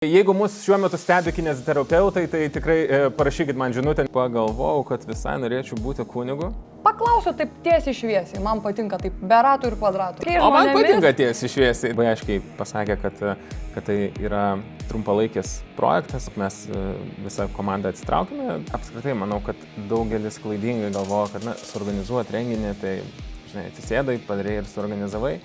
Jeigu mus šiuo metu stebi kineziterapeutai, tai tikrai parašykit man žinutę. Pagalvojau, kad visai norėčiau būti kunigu. Paklausiu taip tiesiai šviesiai, man patinka taip be ratų ir kvadratų. O man patinka tiesiai šviesiai. Labai aiškiai pasakė, kad tai yra trumpalaikis projektas, mes visą komandą atsitraukime. Apskritai manau, kad daugelis klaidingai galvoja, kad suorganizuoti renginį, tai žinai, atsisėdai, padarėjai ir suorganizavai.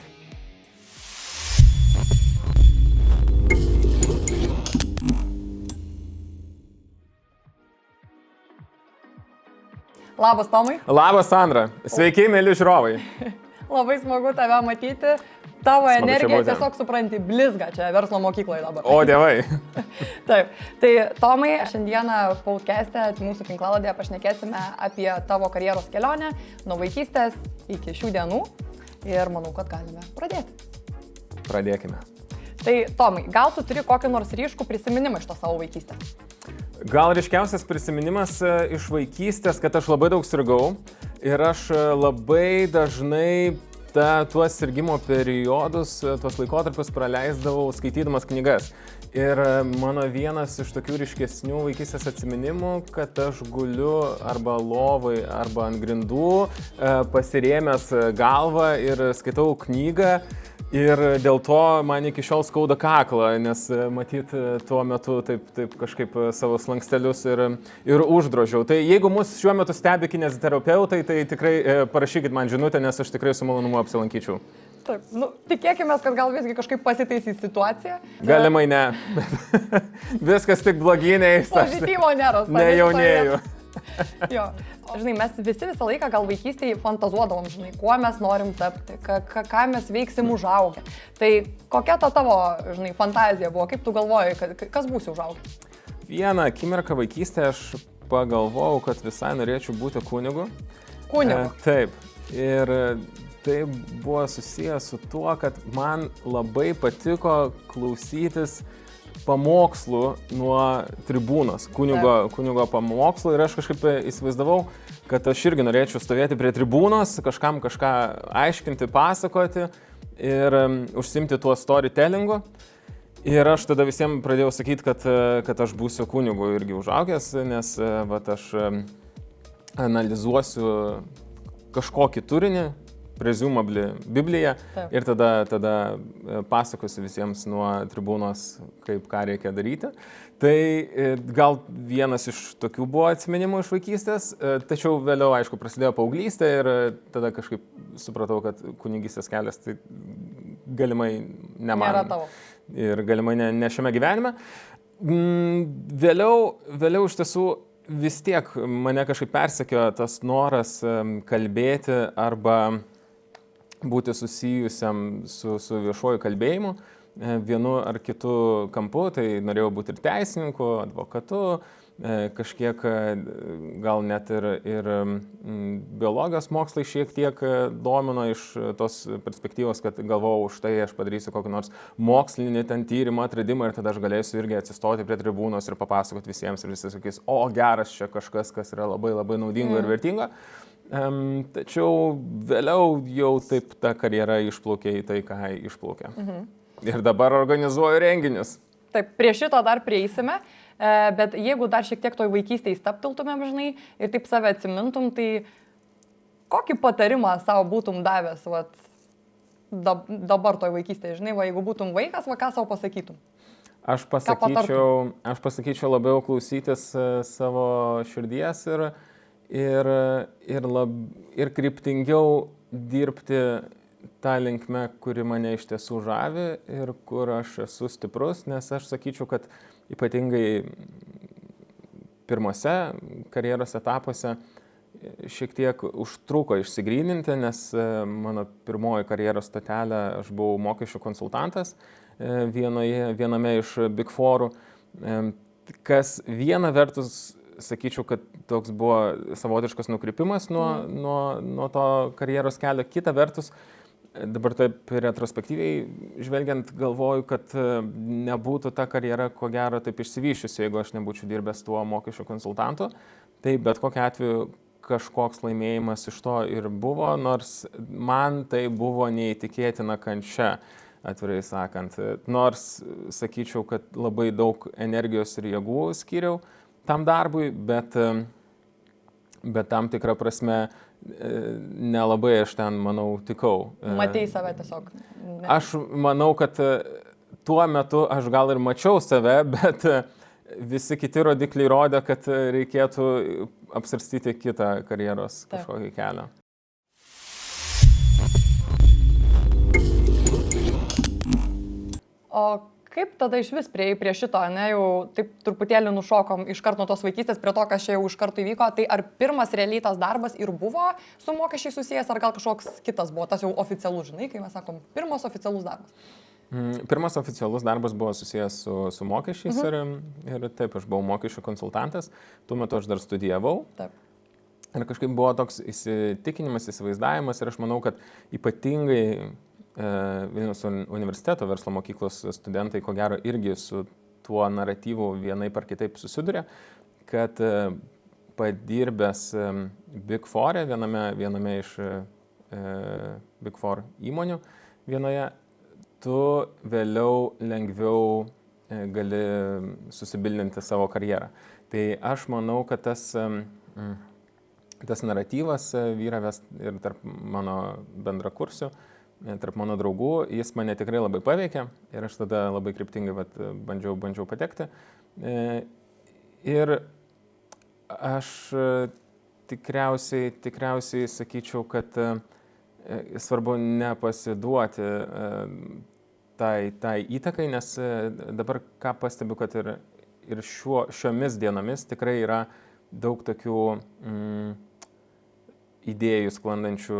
Labas, Tomai. Labas, Sandra. Sveiki, mėly žiūrovai. Labai smagu tave matyti. Tavo energija tiesiog supranti, blizga čia verslo mokykloje dabar. O, dievai. Taip. Tai, Tomai, šiandieną podcast'e, mūsų tinklalapyje pašnekėsime apie tavo karjeros kelionę nuo vaikystės iki šių dienų. Ir manau, kad galime pradėti. Pradėkime. Tai, Tomai, gal tu turi kokį nors ryškų prisiminimą iš to savo vaikystės? Gal ryškiausias prisiminimas iš vaikystės, kad aš labai daug sirgau ir aš labai dažnai tuos sirgimo periodus, tuos laikotarpius praleisdavau skaitydamas knygas. Ir mano vienas iš tokių ryškesnių vaikystės atsiminimų, kad aš guliu arba lovai, arba ant grindų, pasirėmęs galvą ir skaitau knygą. Ir dėl to man iki šiol skauda kaklą, nes matyt tuo metu taip kažkaip savo slankstelius ir uždrožiau. Tai jeigu mus šiuo metu stebi kineziterapeutai, tai tikrai parašykit man žinutę, nes aš tikrai su malonumu apsilankyčiau. Taip, tikėkime, kad gal visgi kažkaip pasitaisys situacija. Galimai ne. Viskas tik bloginiais. Pozityvo nėra. Nejaunėju. Jo. Žinai, mes visą laiką gal vaikystėje fantazuodavom, žinai, kuo mes norim tapti, ką mes veiksim užaugę. Tai kokia ta tavo, žinai, fantazija buvo, kaip tu galvojai, kas būsi užaugę? Vieną akimirką vaikystėje aš pagalvojau, kad visai norėčiau būti kunigu. Kunigu? Taip. Ir tai buvo susijęs su tuo, kad man labai patiko klausytis pamokslų nuo tribūnos, kunigo pamokslų, ir aš kažkaip įsivaizdavau, kad aš irgi norėčiau stovėti prie tribūnos, kažkam kažką aiškinti, pasakoti ir užsimti tuo storytellingu. Ir aš tada visiems pradėjau sakyti, kad aš būsiu kunigu irgi užaugęs, nes aš analizuosiu kažkokį turinį, presumably Bibliją. Taip. Ir tada pasakosiu visiems nuo tribūnos, ką reikia daryti. Tai gal vienas iš tokių buvo atsiminimų iš vaikystės, tačiau vėliau, aišku, prasidėjo paauglystė ir tada kažkaip supratau, kad kunigystės kelias tai galimai ne man. Nėra tavo. Ir galimai ne šiame gyvenime. Vėliau iš tiesų vis tiek mane kažkaip persekiojo tas noras kalbėti arba būti susijusiam su viešuoju kalbėjimu vienu ar kitu kampu. Tai norėjau būti ir teisininku, advokatu, kažkiek gal net ir biologijos mokslai šiek tiek domino iš tos perspektyvos, kad galvojau, už tai aš padarysiu kokį nors mokslinį ten tyrimą, atradimą ir tada aš galėsiu irgi atsistoti prie tribūnos ir papasakoti visiems ir visi sakys, o geras čia kažkas, kas yra labai labai naudingo ir vertingo. Tačiau vėliau jau taip ta karjera išplaukė į tai, ką išplaukė. Ir dabar organizuoju renginius. Taip, prie šito dar prieisime, bet jeigu dar šiek tiek toj vaikystėje staptiltumėm, žinai, ir taip save atsimintum, tai kokį patarimą savo būtum davęs dabar toj vaikystėje, žinai, jeigu būtum vaikas, ką savo pasakytum? Aš pasakyčiau labiau klausytis savo širdies ir kryptingiau dirbti tą linkmę, kuri mane iš tiesų žavi ir kur aš esu stiprus, nes aš sakyčiau, kad ypatingai pirmose karjeros etapuose šiek tiek užtruko išsigryninti, nes mano pirmoji karjeros stotelė, aš buvau mokesčių konsultantas viename iš Big Four'ų, kas viena vertus sakyčiau, kad toks buvo savotiškas nukrypimas nuo to karjeros kelio. Kita vertus, dabar taip retrospektyviai žvelgiant, galvoju, kad nebūtų ta karjera, ko gero, taip išsivyščiusi, jeigu aš nebūčiau dirbęs tuo mokesčių konsultantu. Tai bet kokiu atveju kažkoks laimėjimas iš to ir buvo, nors man tai buvo neįtikėtina kančia. atvirai sakant. Nors sakyčiau, kad labai daug energijos ir jėgų skiriau tam darbui, bet tam tikrą prasme nelabai aš ten, manau, tikau. Matei save tiesiog. Aš manau, kad tuo metu aš gal ir mačiau save, bet visi kiti rodikliai rodė, kad reikėtų apsvarstyti kitą karjeros kažkokį kelią. O kaip tada iš vis priejai prie šito, ne, jau taip truputėlį nušokom iš karto nuo tos vaikystės prie to, kas čia jau iš karto įvyko, tai ar pirmas realiai tas darbas ir buvo su mokesčiai susijęs, ar gal kažkoks kitas buvo, tas jau oficialus, žinai, kai mes sakom, pirmas oficialus darbas? Pirmas oficialus darbas buvo susijęs su mokesčiais ir taip, aš buvau mokesčių konsultantas, tuo metu aš dar studijavau. Taip. Ir kažkaip buvo toks įsitikinimas, įsivaizdavimas ir aš manau, kad ypatingai Vilniaus universiteto verslo mokyklos studentai, ko gero, irgi su tuo naratyvu vienaip ar kitaip susiduria, kad padirbęs Big Four, viename iš Big Four įmonių, vienoje, tu vėliau lengviau gali susibildinti savo karjerą. Tai aš manau, kad tas naratyvas vyravęs ir tarp mano bendrakursių, tarp mano draugų, jis mane tikrai labai paveikė ir aš tada labai kryptingai bandžiau patekti. Ir aš tikriausiai sakyčiau, kad svarbu nepasiduoti tai įtakai, nes dabar ką pastebiu, kad ir šiomis dienomis tikrai yra daug tokių idėjų sklandančių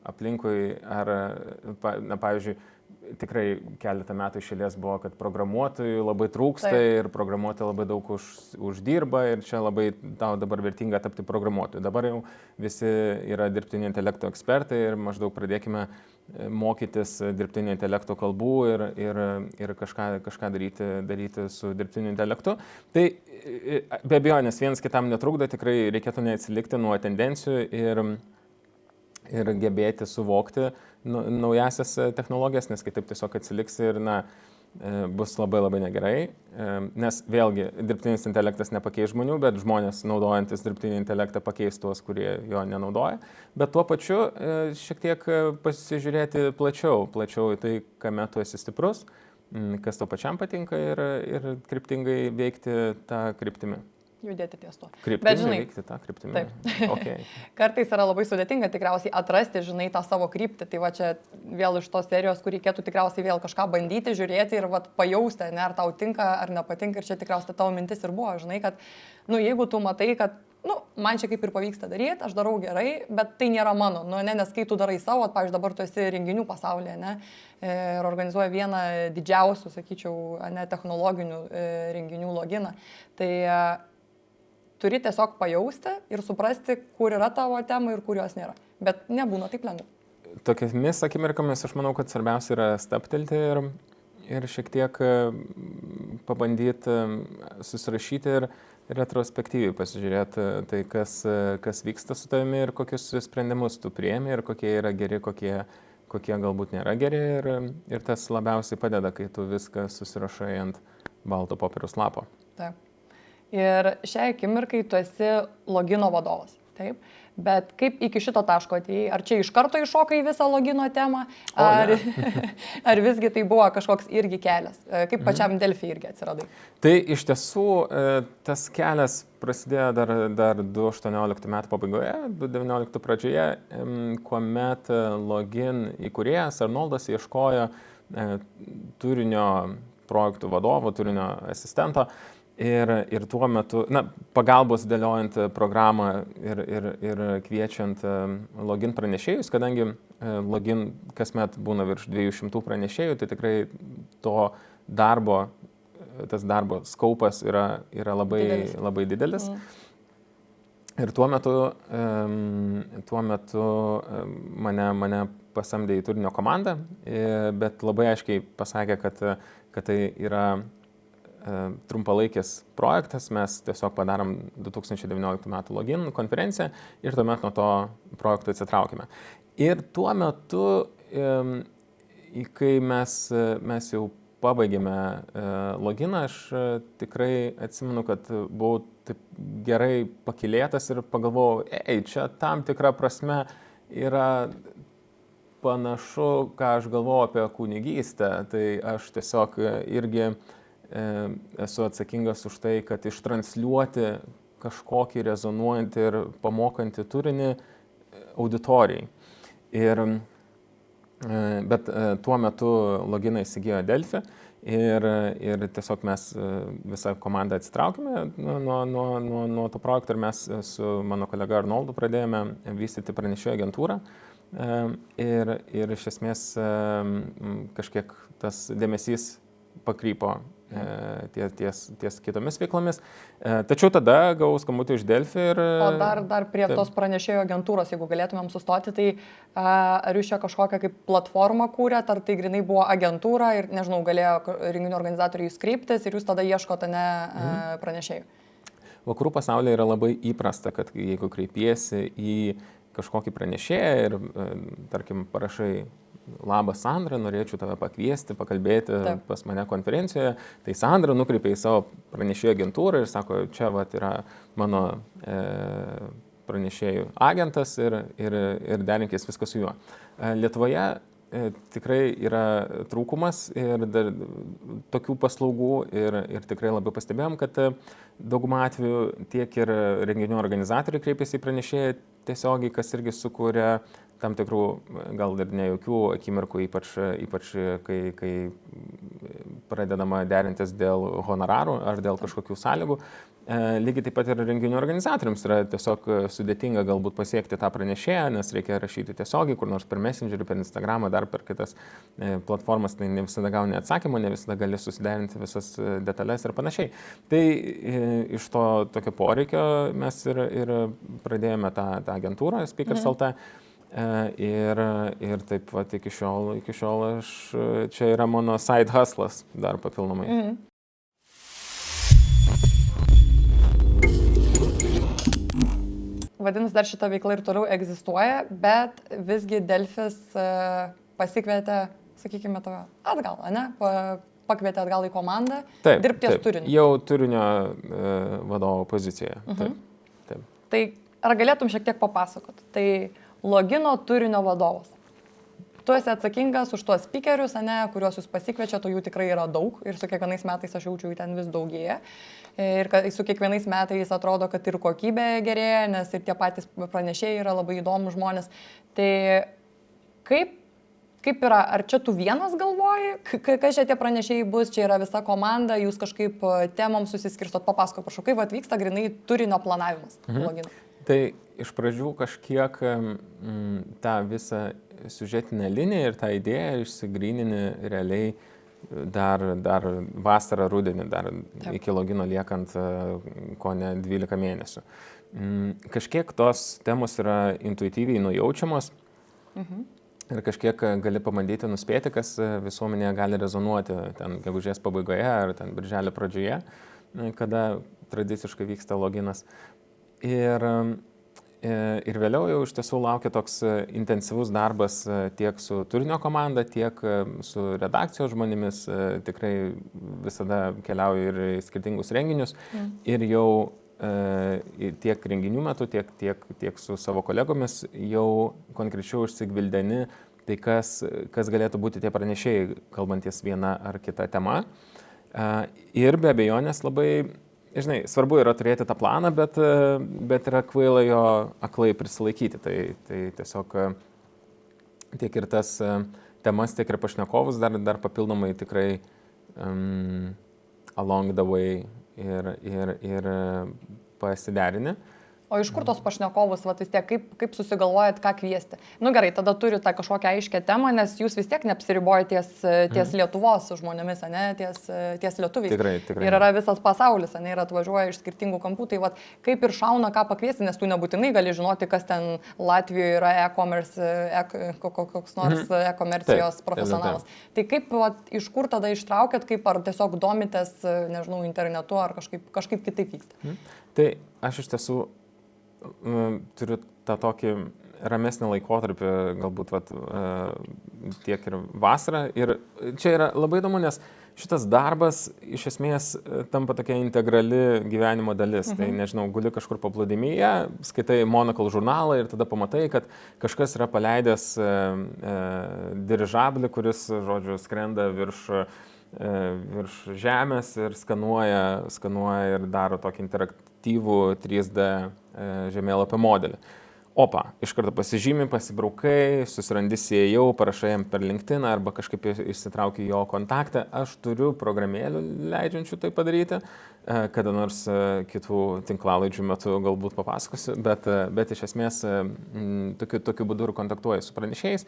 aplinkui, ar, pavyzdžiui, tikrai keletą metų iš eilės buvo, kad programuotojų labai trūksta ir programuotojai labai daug uždirba ir čia labai tau dabar vertinga tapti programuotoju. Dabar jau visi yra dirbtinio intelekto ekspertai ir maždaug pradėkime mokytis dirbtinio intelekto kalbų ir kažką daryti su dirbtiniu intelektu. Tai be abejonės vienas kitam netrukdo, tikrai reikėtų neatsilikti nuo tendencijų ir gebėti suvokti naujasias technologijas, nes kitaip tiesiog atsiliksi ir bus labai labai negerai, nes vėlgi dirbtinis intelektas nepakeis žmonių, bet žmonės naudojantis dirbtinį intelektą pakeis tuos, kurie jo nenaudoja, bet tuo pačiu šiek tiek pasižiūrėti plačiau į tai, kame tu esi stiprus, kas tau pačiam patinka ir kryptingai veikti tą kryptimį. Judėti ties to. Bet žinai, veikti tą kryptimį. Taip. Okay. Kartais yra labai sudėtinga tikriausiai atrasti, žinai, tą savo kryptį. Tai va čia vėl iš tos serijos, kur reikėtų tikriausiai vėl kažką bandyti, žiūrėti ir pajausti, ne, ar tau tinka, ar nepatinka. Ir čia tikriausiai tavo mintis ir buvo, žinai, kad, jeigu tu matai, kad, man čia kaip ir pavyksta daryti, aš darau gerai, bet tai nėra mano. Nes kai tu darai savo, pavyzdžiui, dabar tu esi renginių pasaulyje, ne, ir organizuoja vieną didžiausių, sakyčiau, technologinių renginių loginą. Tai turi tiesiog pajausti ir suprasti, kur yra tavo tema ir kur jos nėra. Bet nebūna taip lengva. Tokiamis akimirkomis aš manau, kad svarbiausia yra stabtelti ir šiek tiek pabandyti susirašyti ir retrospektyviai pasižiūrėti tai, kas vyksta su tavimi ir kokius sprendimus tu priemi ir kokie yra geri, kokie galbūt nėra geri. Ir tas labiausiai padeda, kai tu viską susirašai ant balto popieriaus lapo. Taip. Ir šiai akimirkai tu esi logino vadovas, taip? Bet kaip iki šito taško atėjai? Ar čia iš karto iššokai visą logino temą? Ar visgi tai buvo kažkoks irgi kelias? Kaip pačiam Delfi irgi atsiradai? Tai iš tiesų tas kelias prasidėjo dar 2018 metų pabaigoje, 2019 pradžioje, kuomet login įkūrėjas Arnoldas ieškojo turinio projektų vadovo, turinio asistento. Ir tuo metu, pagalbos dėliojant programą ir kviečiant login pranešėjus, kadangi login kasmet būna virš 200 pranešėjų, tai tikrai tas darbo skaupas yra labai didelis. Ir tuo metu mane pasamdė į turinio komandą, bet labai aiškiai pasakė, kad tai yra trumpalaikis projektas, mes tiesiog padarom 2019 metų login konferenciją ir tuomet nuo to projekto atsitraukime. Ir tuo metu kai mes jau pabaigėme loginą, aš tikrai atsimenu, kad buvau taip gerai pakylėtas ir pagalvojau, čia tam tikra prasme yra panašu, ką aš galvoju apie kunigystę. Tai aš tiesiog irgi esu atsakingas už tai, kad ištransliuoti kažkokį rezonuojantį ir pamokantį turinį auditorijai. Bet tuo metu loginą įsigijo Delfi ir tiesiog mes visą komandą atsitraukėme nuo to projekto ir mes su mano kolega Arnoldu pradėjome vystyti pranešėjų agentūrą ir iš esmės kažkiek tas dėmesys pakrypo ties kitomis veiklomis. Tačiau tada gavau skambutį iš Delfi ir... O dar prie tos pranešėjų agentūros, jeigu galėtumėm sustoti, tai ar jūs čia kažkokią kaip platformą kūrėt, ar tai grinai buvo agentūra ir, nežinau, galėjo renginių organizatoriai jūs kreiptis ir jūs tada ieškote pranešėjų? Vakarų pasaulyje yra labai įprasta, kad jeigu kreipiesi į kažkokį pranešėją ir, tarkim, parašai labas Sandra, norėčiau tave pakviesti, pakalbėti pas mane konferencijoje. Tai Sandra nukreipia į savo pranešėjų agentūrą ir sako, čia yra mano pranešėjų agentas ir derinkis viską su juo. Lietuvoje tikrai yra trūkumas ir dar tokių paslaugų ir tikrai labai pastebėjom, kad daugumą atvejų tiek ir renginių organizatoriai kreipiasi į pranešėją tiesiogiai, kas irgi sukuria tam tikrų gal ir nejaukių akimirkų, ypač kai pradedama derintis dėl honorarų ar dėl kažkokių sąlygų. Lygiai taip pat ir renginių organizatoriams yra tiesiog sudėtinga galbūt pasiekti tą pranešėją, nes reikia rašyti tiesiogiai, kur nors per Messengerį, per Instagramą, dar per kitas platformas, tai ne visada gauni atsakymą, ne visada gali susiderinti visas detalės ir panašiai. Tai iš to tokio poreikio mes ir pradėjome tą agentūrą Speakers.lt. Ir taip pat iki šiol aš, čia yra mano side hustlas dar papildomai. Vadinasi, dar šita veikla ir toliau egzistuoja, bet visgi Delfis pasikvietė, sakykime, tave atgal, ne? Pakvietė atgal į komandą, dirbti ties turiniu. Jau turinio vadovo pozicijoje. Taip. Tai ar galėtum šiek tiek papasakoti? Tai logino turinio vadovas. Tu esi atsakingas už tuos speakerius, kuriuos jūs pasikviečiate, jų tikrai yra daug ir su kiekvienais metais aš jaučiu, jų ten vis daugėja. Ir su kiekvienais metais atrodo, kad ir kokybė gerėja, nes ir tie patys pranešėjai yra labai įdomus žmonės. Tai kaip yra, ar čia tu vienas galvoji, kas čia tie pranešėjai bus, čia yra visa komanda, jūs kažkaip temom susiskirstot, papasakok, prašau, kaip atvyksta grinai turinio planavimas logino? Tai iš pradžių kažkiek tą visą siužetinę liniją ir tą idėją išsigrynini realiai dar vasarą, rudenį, dar iki logino liekant ko ne 12 mėnesių. Kažkiek tos temos yra intuityviai nujaučiamos ir kažkiek gali pabandyti nuspėti, kas visuomenėje gali rezonuoti ten gegužės pabaigoje ar ten birželio pradžioje, kada tradiciškai vyksta loginas. Ir vėliau jau iš tiesų laukia toks intensyvus darbas tiek su turinio komanda, tiek su redakcijos žmonėmis. Tikrai visada keliauju ir į skirtingus renginius. Ir jau tiek renginių metu, tiek su savo kolegomis jau konkrečiau išsigvildeni tai, kas galėtų būti tie pranešėjai, kalbantis viena ar kita tema. Ir be abejonės labai... Žinai, svarbu yra turėti tą planą, bet yra kvaila jo aklai prisilaikyti. Tai tiesiog tiek ir tas temas, tiek ir pašnekovus dar papildomai tikrai along the way ir pasiderini. O iš kur tos pašnekovus, vis tiek, kaip susigalvojat, ką kviesti? Gerai, tada turi tą kažkokią aiškę temą, nes jūs vis tiek neapsiribojate ties Lietuvos žmonėmis, ties lietuviais. Tikrai. Ir yra visas pasaulis, ir atvažiuoja iš skirtingų kampų. Tai kaip ir šauna, ką pakviesti, nes tu nebūtinai gali žinoti, kas ten Latvijoje yra e-commerce, koks nors e-komercijos profesionalas. Tai kaip iš kur tada ištraukėt, kaip ar tiesiog domitės, nežinau, internetu, ar kažkaip kitaip vyksta? Tai aš iš tiesų turiu tą tokį ramesnį laikotarpį, galbūt tiek ir vasarą. Ir čia yra labai įdomu, nes šitas darbas iš esmės tampa tokia integrali gyvenimo dalis. Tai nežinau, guli kažkur paplūdimyje, skaitai Monocle žurnalą ir tada pamatai, kad kažkas yra paleidęs dirižablį, kuris, žodžiu, skrenda virš žemės ir skanuoja ir daro tokį interaktyvų 3D žemėlapio modelį. Opa, iš karto pasižymi, pasibraukai, susirandi CIO, parašai jam per LinkedIn arba kažkaip išsitrauki jo kontaktą. Aš turiu programėlių leidžiančių tai padaryti, kada nors kitų tinklalaidžių metu galbūt papasakosiu, bet iš esmės tokiu būdu ir kontaktuoju su pranešėjais,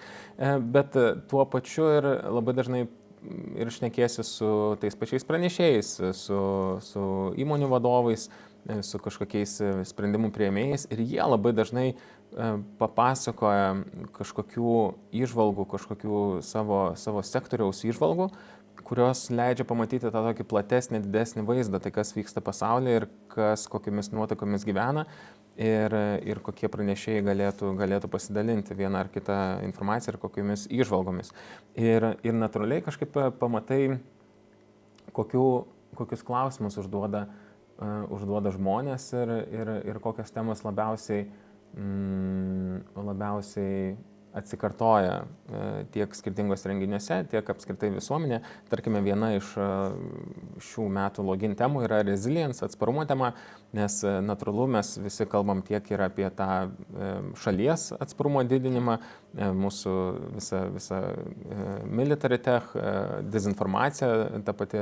bet tuo pačiu ir labai dažnai ir šnekėsi su tais pačiais pranešėjais, su įmonių vadovais, su kažkokiais sprendimų priėmėjais ir jie labai dažnai papasakoja kažkokių įžvalgų, kažkokių savo sektoriaus įžvalgų, kurios leidžia pamatyti tą tokį platesnį, didesnį vaizdą, tai kas vyksta pasaulyje ir kas kokiamis nuotaikomis gyvena ir kokie pranešėjai galėtų pasidalinti vieną ar kitą informaciją ir kokiamis įžvalgomis. Ir natūraliai kažkaip pamatai, kokius klausimus užduoda žmonės ir kokios temos labiausiai atsikartoja tiek skirtingose renginiuose, tiek apskritai visuomenė. Tarkime, viena iš šių metų login temų yra resilience, atsparumo tema, nes natūralu mes visi kalbam tiek ir apie tą šalies atsparumo didinimą, mūsų visa military tech, dezinformacija ta pati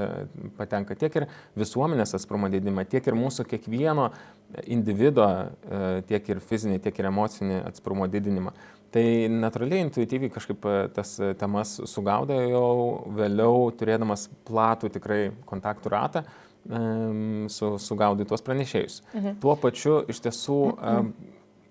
patenka tiek ir visuomenės atsparumo didinimą, tiek ir mūsų kiekvieno individo, tiek ir fizinį, tiek ir emocinį atsparumo didinimą. Tai natūraliai, intuityviai kažkaip tas temas sugaudė jau vėliau, turėdamas platų tikrai kontaktų ratą, sugaudė tuos pranešėjus. Tuo pačiu iš tiesų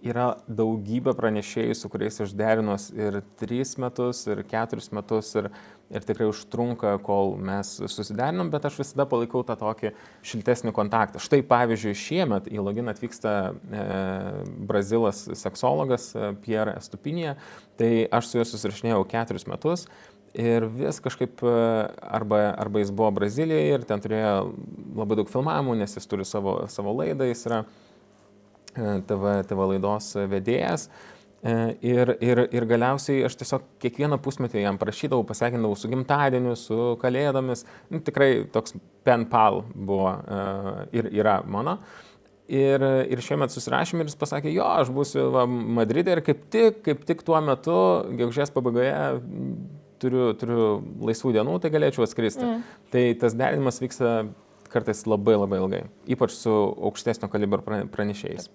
yra daugybė pranešėjų, su kuriais aš derinuos ir 3 metus, ir 4 metus, ir tikrai užtrunka, kol mes susiderinom, bet aš visada palaikau tą tokį šiltesnį kontaktą. Štai pavyzdžiui, šiemet į Login atvyksta brazilas seksologas Pierre Estupinija, tai aš su juo susirašinėjau 4 metus ir vis kažkaip arba jis buvo Brazilijoje ir ten turėjo labai daug filmavimų, nes jis turi savo laidą, jis yra TV laidos vedėjas. Ir galiausiai aš tiesiog kiekvieną pusmetį jam prašydavau, pasveikindavau su gimtadieniu, su kalėdomis. Tikrai toks pen pal buvo ir yra mano. Ir šiemet susirašėm ir jis pasakė, jo, aš būsiu Madride ir kaip tik tuo metu, gegužės pabaigoje, turiu laisvų dienų, tai galėčiau atskristi. Tai tas derinimas vyksta kartais labai ilgai, ypač su aukštesnio kalibro pranešėjais.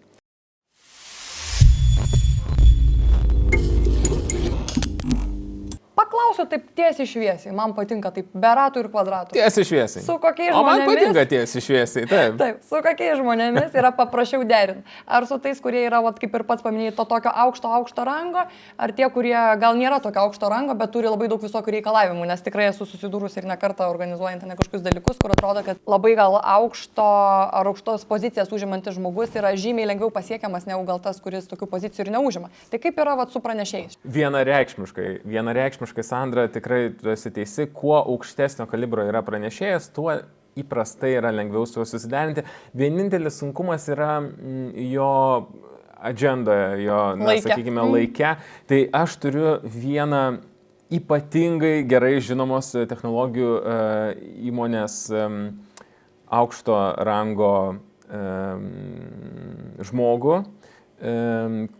Paklausiu taip tiesiai šviesiai, man patinka taip be ratų ir kvadratų. Tiesiai šviesiai. Su kokiais žmonėmis? O man patinka tiesiai šviesiai, taip. Taip, su kokiais žmonėmis yra paprasčiau derinti? Ar su tais, kurie yra, kaip ir pats paminėjai, to tokio aukšto rango, ar tie, kurie gal nėra tokio aukšto rango, bet turi labai daug visokių reikalavimų, nes tikrai esu susidūrus ir ne kartą organizuojant kažkokius dalykus, kur atrodo, kad labai gal aukštos pozicijas užimantis žmogus yra žymiai lengviau pasiekiamas negu gal tas, kuris tokių pozicijų ir neužima. Tai kaip yra su pranešėjais? Vienareikšmiškai, Sandra, tikrai tu esi teisi, kuo aukštesnio kalibro yra pranešėjas, tuo įprastai yra lengviau su juo susiderinti. Vienintelis sunkumas yra jo agendoje, jo, sakykime, laike. Tai aš turiu vieną ypatingai gerai žinomos technologijų įmonės aukšto rango žmogų,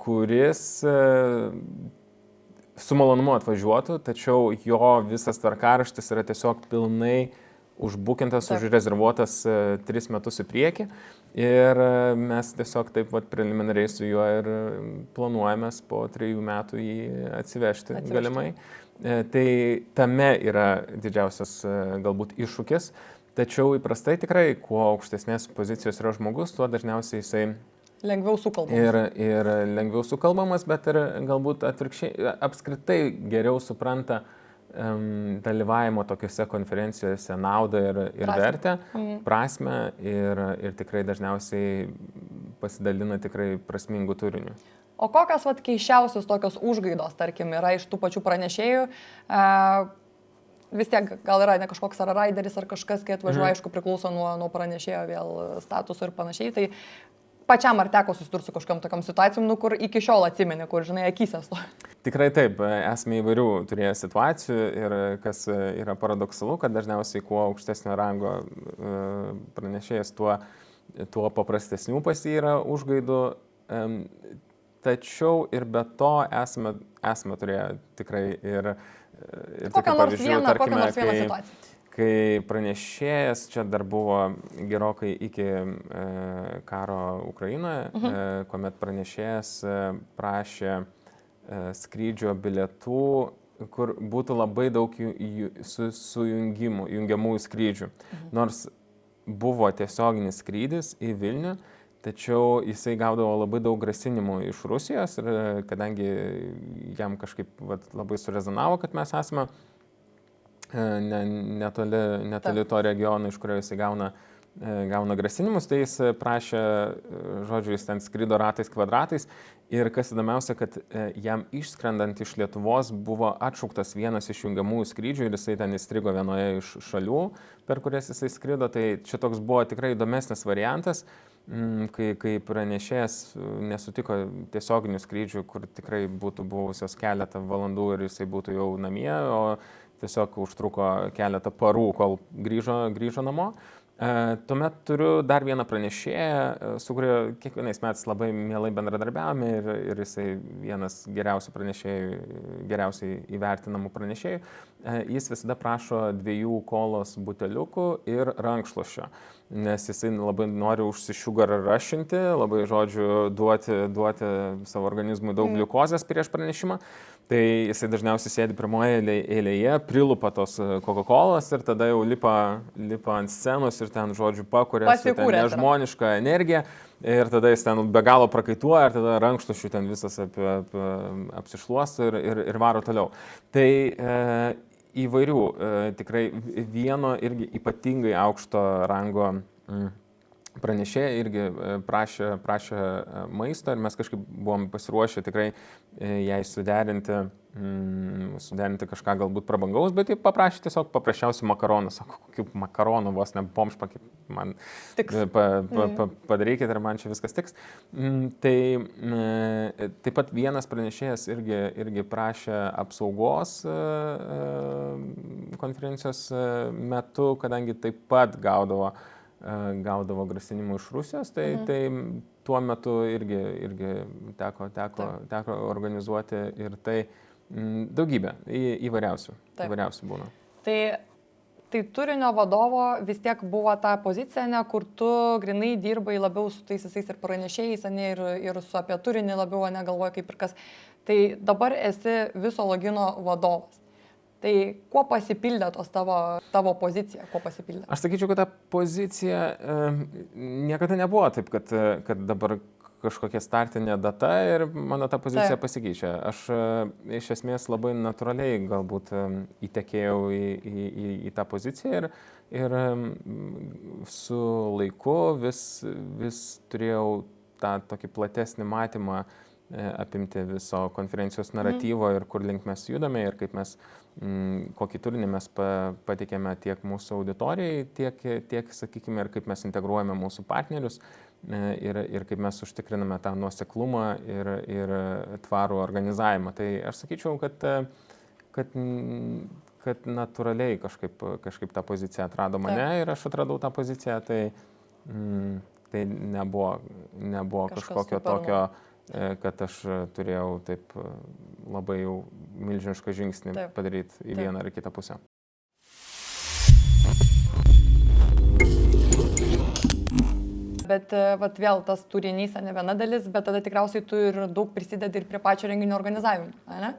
kuris su malonumu atvažiuotų, tačiau jo visas tvarkaraštis yra tiesiog pilnai užbukintas, užrezervuotas 3 metus į priekį ir mes tiesiog taip preliminariai su juo ir planuojamės po 3 metų jį atsivežti. Galimai. Tai tame yra didžiausias galbūt iššūkis, tačiau įprastai tikrai, kuo aukštesnės pozicijos yra žmogus, tuo dažniausiai jisai lengviau sukalbamas. Ir lengviau sukalbamas, bet ir galbūt atvirkščiai apskritai geriau supranta dalyvavimo tokiuose konferencijose naudą ir vertę, prasmę ir tikrai dažniausiai pasidalina tikrai prasmingų turinių. O kokios vat keiščiausios tokios užgaidos, tarkim, yra iš tų pačių pranešėjų? Vis tiek gal yra ne kažkoks ar raideris ar kažkas, kai atvažiuoja, aišku, priklauso nuo pranešėjo vėl statuso ir panašiai. Tai pačiam ar teko susidurti su kažkokiam tokiam situacijom, kur iki šiol atsimeni, kur, žinai, akysės to? Tikrai taip, esame įvairių turėję situacijų ir kas yra paradoksalu, kad dažniausiai kuo aukštesnio rango pranešėjas, tuo paprastesnių pas jį yra užgaidų. Tačiau ir be to esame turėję tikrai ir kokią nors vieną situaciją. Kai pranešėjas, čia dar buvo gerokai iki karo Ukrainoje, kuomet pranešėjas prašė skrydžio bilietų, kur būtų labai daug jungiamųjų skrydžių. Nors buvo tiesioginis skrydis į Vilnių, tačiau jisai gaudavo labai daug grasinimų iš Rusijos ir kadangi jam kažkaip labai surezonavo, kad mes esame netoli to regiono, iš kurio jisai gauna grasinimus, tai jis prašė, žodžiu, jis ten skrido ratais kvadratais ir kas įdomiausia, kad jam išskrendant iš Lietuvos buvo atšauktas vienas iš jungiamųjų skrydžių ir jisai ten įstrigo vienoje iš šalių, per kurias jisai skrido, tai čia toks buvo tikrai įdomesnis variantas, kai pranešėjas nesutiko tiesioginių skrydžių, kur tikrai būtų buvusios keletą valandų ir jisai būtų jau namie, o tiesiog užtruko keletą parų, kol grįžo namo. Tuomet turiu dar vieną pranešėją, su kuriuo kiekvienais metais labai mielai bendradarbiavome ir jisai vienas geriausių pranešėjų, geriausiai įvertinamų pranešėjų. Jis visada prašo 2 kolos buteliukų ir rankšluosčio, nes jisai labai nori užsišugarrašinti, labai, žodžiu, duoti savo organizmui daug gliukozės prieš pranešimą. Tai jisai dažniausiai sėdi pirmoje eilėje, prilupa tos Coca-Colas ir tada jau lipa ant scenos ir ten, žodžiu, pakuria su ten nežmonišką energiją ir tada jis ten be galo prakaituoja ir tada rankšluosčiu ten visas apsišluosto ir varo toliau. Tai įvairių, tikrai vieno irgi ypatingai aukšto rango pranešėja irgi prašė maisto ir mes kažkaip buvom pasiruošę tikrai jai suderinti kažką galbūt prabangaus, bet jie paprašė tiesiog paprasčiausių makaronų. Sako, kokių makaronų, vos ne bomžpakį man padarykite ir man čia viskas tiks. Tai taip pat vienas pranešėjas irgi prašė apsaugos konferencijos metu, kadangi taip pat gaudavo grasinimų iš Rusijos, tai tuo metu irgi teko organizuoti ir tai daugybė įvairiausių būna. Tai turinio vadovo vis tiek buvo ta pozicija, ne, kur tu grinai dirbai labiau su tais visais ir pranešėjais, ne, ir su apie turinį labiau negalvoji kaip ir kas. Tai dabar esi viso logino vadovas. Tai kuo pasipildė tos tavo pozicija? Kuo pasipildė? Aš sakyčiau, kad ta pozicija niekada nebuvo taip, kad dabar kažkokia startinė data ir mano ta pozicija pasikeičia. Aš iš esmės labai natūraliai galbūt įtekėjau į tą poziciją ir su laiku vis turėjau tą tokį platesnį matymą apimti viso konferencijos naratyvo ir kur link mes judame ir kaip mes, kokį turinį mes pateikėme tiek mūsų auditorijai, tiek, sakykime, ir kaip mes integruojame mūsų partnerius ir kaip mes užtikriname tą nuoseklumą ir tvarų organizavimą. Tai aš sakyčiau, kad natūraliai kažkaip tą poziciją atrado mane ir aš atradau tą poziciją, tai nebuvo kažkokio tokio, kad aš turėjau taip labai jau milžinišką žingsnį padaryti į vieną ar kitą pusę. Bet vėl tas turinys ne viena dalis, bet tada tikriausiai tu ir daug prisidedi ir prie pačio renginio organizavimo, ne?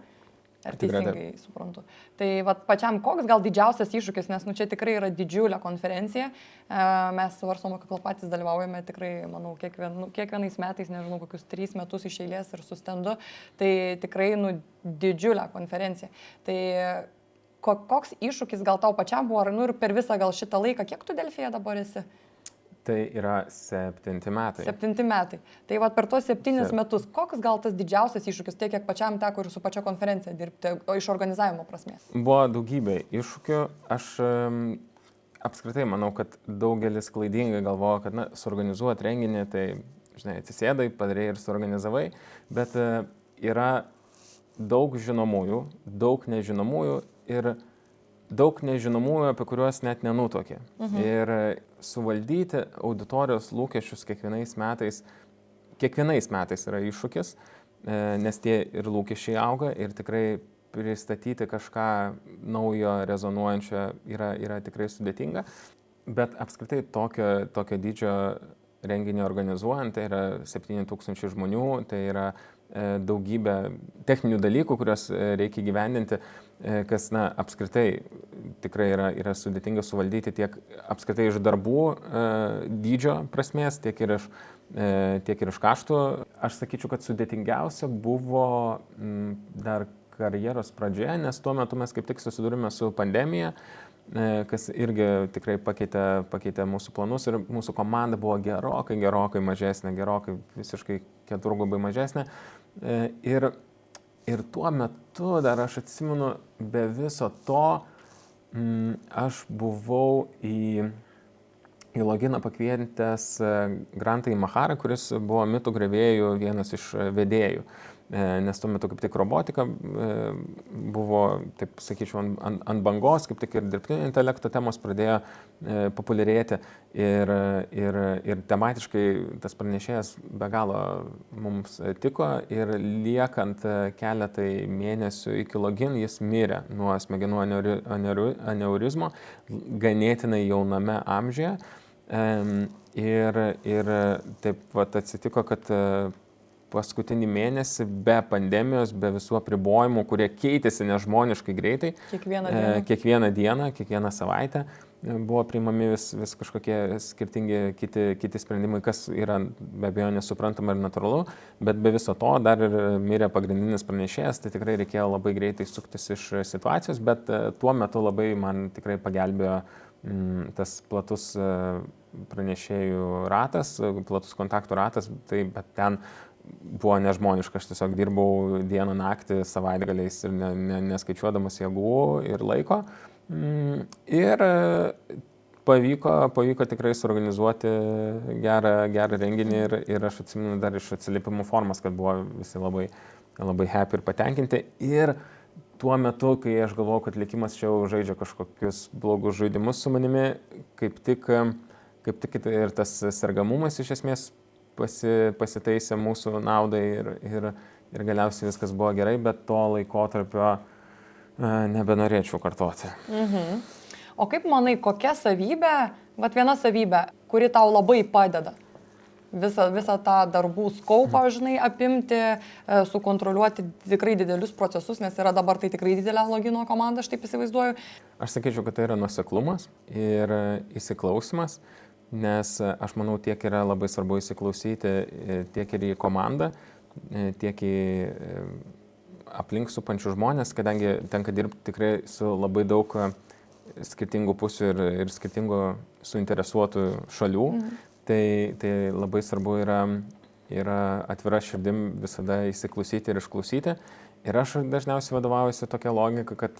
Ar teisingai suprantu. Tai pačiam koks gal didžiausias iššūkis, nes čia tikrai yra didžiulė konferencija. Mes su Verslo mokykla patys dalyvaujame tikrai, manau, kiekvienais metais, nežinau, kokius 3 metus iš eilės ir su stendu. Tai tikrai didžiulė konferencija. Tai koks iššūkis gal tau pačiam buvo, ir per visą gal šitą laiką, kiek tu Delfyje dabar esi? Tai yra 7 metai. 7 metai. Tai va per tuos 7 metus, koks gal tas didžiausias iššūkis, tiek kiek pačiam teko ir su pačia konferencija dirbti, iš organizavimo prasmės? Buvo daugybė iššūkių. Aš apskritai manau, kad daugelis klaidingai galvoja, kad suorganizuoti renginį, tai, žinai, atsisėdai, padarėjai ir suorganizavai, bet yra daug žinomųjų, daug nežinomųjų ir daug nežinomųjų, apie kuriuos net nenutokė. Ir suvaldyti auditorijos lūkesčius kiekvienais metais yra iššūkis, nes tie ir lūkesčiai auga ir tikrai pristatyti kažką naujo, rezonuojančio yra tikrai sudėtinga. Bet apskritai tokio dydžio renginį organizuojant, tai yra 7000 žmonių, tai yra daugybė techninių dalykų, kuriuos reikia įgyvendinti, kas apskritai tikrai yra sudėtinga suvaldyti tiek apskritai iš darbų dydžio prasmės, tiek ir iš kaštų. Aš sakyčiau, kad sudėtingiausia buvo dar karjeros pradžioje, nes tuo metu mes kaip tik susidūrėme su pandemija, kas irgi tikrai pakeitė mūsų planus ir mūsų komanda buvo gerokai mažesnė, gerokai visiškai 4 mažesnė. Ir tuo metu dar aš atsimenu, be viso to, aš buvau į loginą pakvietęs Grantą Imaharą, kuris buvo mitų griovėjų vienas iš vedėjų. Nes tuo metu kaip tik robotika buvo, taip sakyčiau, ant bangos, kaip tik ir dirbtinio intelekto temos pradėjo populiarėti ir tematiškai tas pranešėjas be galo mums tiko ir liekant keletai mėnesių iki login jis mirė nuo smegenų aneurizmo ganėtinai jauname amžiuje ir taip vat atsitiko, kad paskutinį mėnesį be pandemijos, be visų apribojimų, kurie keitėsi nežmoniškai greitai. Kiekvieną dieną, kiekvieną savaitę buvo priimami vis kažkokie skirtingi kiti sprendimai, kas yra be abejo nesuprantama ir natūralu, bet be viso to dar ir mirė pagrindinis pranešėjas, tai tikrai reikėjo labai greitai suktis iš situacijos, bet tuo metu labai man tikrai pagelbėjo tas platus pranešėjų ratas, platus kontaktų ratas, tai bet ten buvo nežmoniška, aš tiesiog dirbau dieną naktį savaitgaliais ir neskaičiuodamas jėgų ir laiko. Ir pavyko tikrai suorganizuoti gerą renginį ir aš atsimenu dar iš atsiliepimų formos, kad buvo visi labai happy ir patenkinti. Ir tuo metu, kai aš galvojau, kad likimas čia žaidžia kažkokius blogus žaidimus su manimi, kaip tik ir tas sergamumas iš esmės pasitaisė mūsų naudai ir galiausiai viskas buvo gerai, bet to laikotarpio nebenorėčiau kartoti. O kaip manai, kokia savybė, viena savybė, kuri tau labai padeda visą tą darbų skaupą, žinai, apimti, sukontroliuoti tikrai didelius procesus, nes yra dabar tai tikrai didelė logino komanda, aš taip įsivaizduoju. Aš sakyčiau, kad tai yra nuoseklumas ir įsiklausimas. Nes aš manau, tiek yra labai svarbu įsiklausyti tiek ir į komandą, tiek į aplink supančių žmonės, kadangi tenka dirbti tikrai su labai daug skirtingų pusių ir skirtingų suinteresuotų šalių. Tai labai svarbu yra atvira širdim visada įsiklausyti ir išklausyti. Ir aš dažniausiai vadovaujuosi tokia logika, kad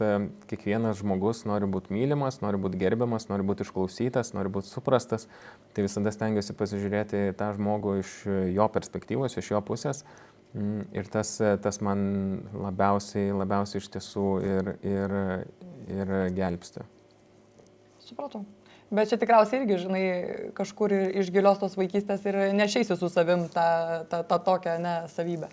kiekvienas žmogus nori būti mylimas, nori būti gerbiamas, nori būti išklausytas, nori būti suprastas. Tai visada stengiuosi pasižiūrėti tą žmogų iš jo perspektyvos, iš jo pusės. Ir tas man labiausiai iš tiesų ir gelbsti. Supratau. Bet čia tikriausiai irgi, žinai, kažkur iš gilios tos vaikystės ir nešeisi su savim tą tokią savybę.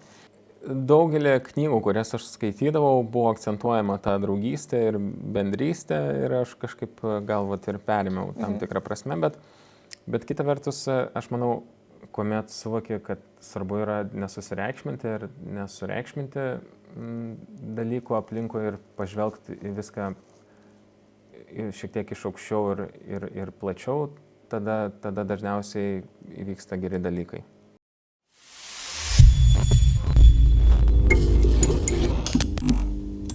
Daugelį knygų, kurias aš skaitydavau, buvo akcentuojama ta draugystė ir bendrystė ir aš kažkaip galbūt ir perėmiau tam tikrą prasme, bet kita vertus, aš manau, kuomet suvoki, kad svarbu yra nesusireikšminti ir nesureikšminti dalykų aplinkui ir pažvelgti į viską šiek tiek iš aukščiau ir plačiau, tada dažniausiai įvyksta geri dalykai.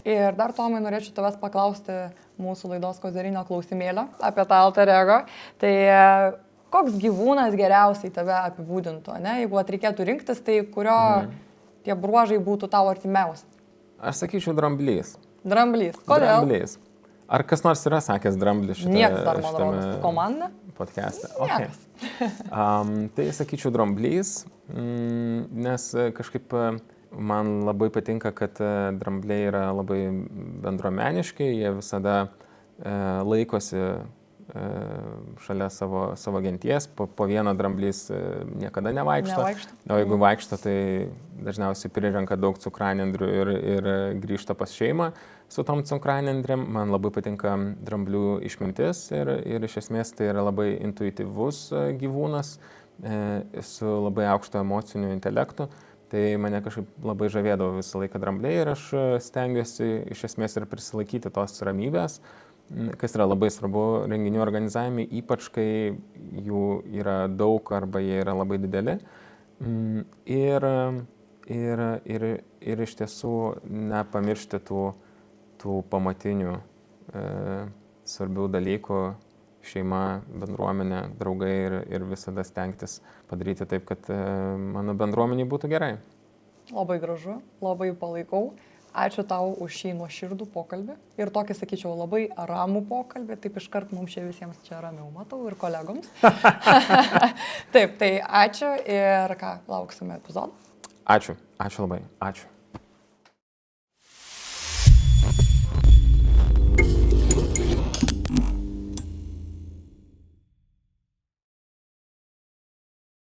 Ir dar, Tomai, norėčiau tavęs paklausti mūsų laidos kozerinio klausimėlio apie tą alter ego. Tai koks gyvūnas geriausiai tave apibūdintų, ne? Jeigu reikėtų rinktis, tai kurio tie bruožai būtų tau artimiausi? Aš sakyčiau dramblys. Dramblys. Kodėl? Dramblys. Ar kas nors yra sakęs dramblys Niekas dar, man rodos, komanda? Podcast'e. Niekas. Okay. Tai sakyčiau dramblys, nes kažkaip man labai patinka, kad drambliai yra labai bendruomeniški, jie visada laikosi šalia savo genties, po vieną dramblys niekada nevaikšto. O jeigu vaikšto, tai dažniausiai prirenka daug cukranendrių ir grįžta pas šeimą su tom cukranendrėm. Man labai patinka dramblių išmintis ir iš esmės tai yra labai intuityvus gyvūnas su labai aukšto emociniu intelektu. Tai mane kažkaip labai žavėdavo visą laiką drambliai ir aš stengiuosi iš esmės ir prisilaikyti tos ramybės, kas yra labai svarbu renginių organizavime, ypač kai jų yra daug arba jie yra labai dideli. Ir iš tiesų nepamiršti tų pamatinių svarbių dalykų, šeima, bendruomenė, draugai ir visada stengtis padaryti taip, kad mano bendruomeniai būtų gerai. Labai gražu, labai palaikau. Ačiū tau už šį nuoširdų pokalbį ir tokį, sakyčiau, labai ramų pokalbį. Taip iškart mums čia visiems čia ramiau matau ir kolegoms. Taip, tai ačiū ir ką, lauksime epizodą. Ačiū labai, ačiū.